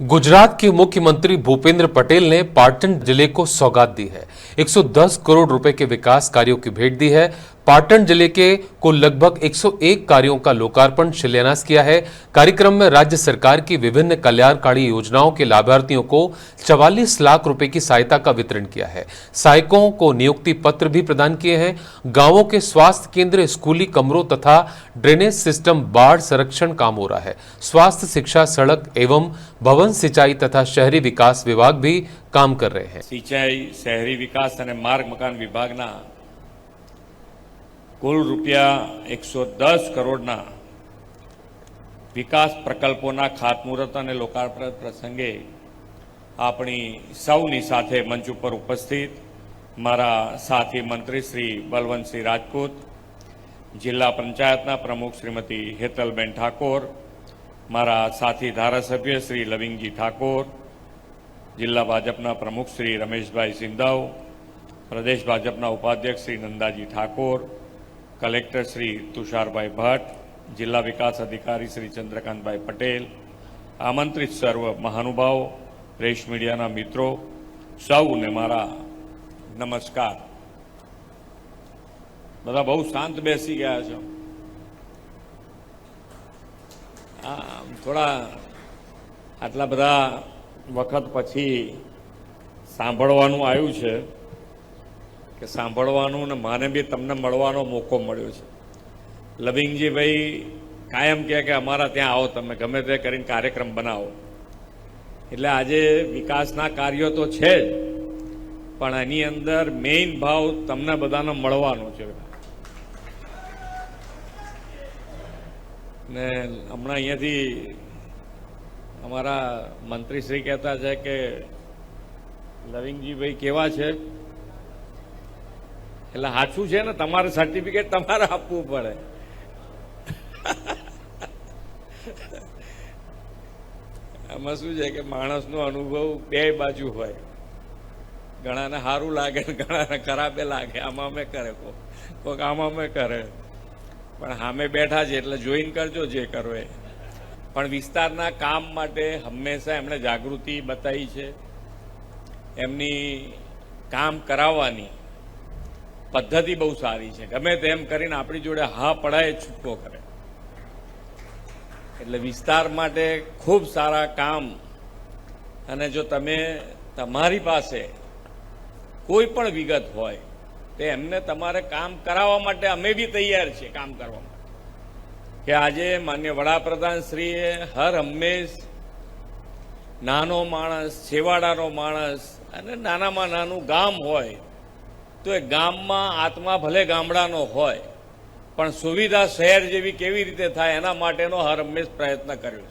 गुजरात के मुख्यमंत्री भूपेंद्र पटेल ने पाटन जिले को सौगात दी है। 110 करोड़ रुपए के विकास कार्यों की भेंट दी है। पाटन जिले के को लगभग 101 कार्यों का लोकार्पण शिलान्यास किया है। कार्यक्रम में राज्य सरकार की विभिन्न कल्याणकारी योजनाओं के लाभार्थियों को 44 लाख रुपए की सहायता का वितरण किया है। सहायकों को नियुक्ति पत्र भी प्रदान किए हैं। गांवों के स्वास्थ्य केंद्र, स्कूली कमरों तथा ड्रेनेज सिस्टम, बाढ़ संरक्षण काम हो रहा है। स्वास्थ्य, शिक्षा, सड़क एवं भवन सिंचाई तथा शहरी विकास विभाग भी काम कर रहे हैं। सिंचाई, शहरी विकास और मार्ग मकान विभागना कुल રૂપિયા 110 કરોડના વિકાસ પ્રકલ્પોના ખાતમુહૂર્ત અને લોકાર્પણ પ્રસંગે આપણી સૌની સાથે મંચ ઉપર ઉપસ્થિત મારા સાથી મંત્રી શ્રી બલવંતસિંહ રાજપૂત, જિલ્લા પંચાયતના પ્રમુખ શ્રીમતી હેતલબેન ઠાકોર, મારા સાથી ધારાસભ્ય શ્રી લવિંગજી ઠાકોર, જિલ્લા ભાજપના પ્રમુખ શ્રી રમેશભાઈ સિંધાવ, પ્રદેશ ભાજપના ઉપાધ્યક્ષ શ્રી નંદાજી ઠાકોર, कलेक्टर श्री तुषारभाई भट्ट, जिला विकास अधिकारी श्री चंद्रकांतभाई पटेल, आमंत्रित सर्व महानुभाव, प्रेस मीडिया मित्रों, सौने मारा नमस्कार। बधा बहु शांत बेसी गया छो। थोड़ा आटला बधा वखत पछी सांभळवानुं आव्युं छे કે સાંભળવાનું ને મને બી તમને મળવાનો મોકો મળ્યો છે। લવિંગજી ભાઈ કાયમ કહે કે અમારા ત્યાં આવો, તમે ગમે તે કરીને કાર્યક્રમ બનાવો, એટલે આજે વિકાસના કાર્યો તો છે જ, પણ એની અંદર મેઇન ભાવ તમને બધાને મળવાનો છે। ને હમણાં અહીંયાથી અમારા મંત્રીશ્રી કહેતા છે કે લવિંગજી ભાઈ કેવા છે, એટલે સાચું છે ને, તમારે સર્ટિફિકેટ તમારે આપવું પડે। આમાં શું છે કે માણસનો અનુભવ બે બાજુ હોય, ઘણાને સારું લાગે ને ઘણાને ખરાબે લાગે, આમાં અમે કરે કોઈક આમાં અમે કરે, પણ સામે બેઠા છે એટલે જોઈન કરજો જે કરો એ। પણ વિસ્તારના કામ માટે હંમેશા એમણે જાગૃતિ બતાવી છે, એમની કામ કરાવવાની પદ્ધતિ બહુ સારી છે। ગમે તેમ કરીને આપણી જોડે હા પડાય છૂટકો કરે, એટલે વિસ્તાર માટે ખૂબ સારા કામ। અને જો તમે તમારી પાસે કોઈ પણ વિગત હોય તો એમને તમારે કામ કરાવવા માટે અમે બી તૈયાર છીએ કામ કરવા માટે। કે આજે માન્ય વડાપ્રધાન શ્રીએ હર હંમેશ નાનો માણસ, છેવાડાનો માણસ અને નાનામાં નાનું ગામ હોય તો એ ગામમાં આત્મા ભલે ગામડાનો હોય પણ સુવિધા શહેર જેવી કેવી રીતે થાય એના માટેનો હર હંમેશ પ્રયત્ન કર્યો છે।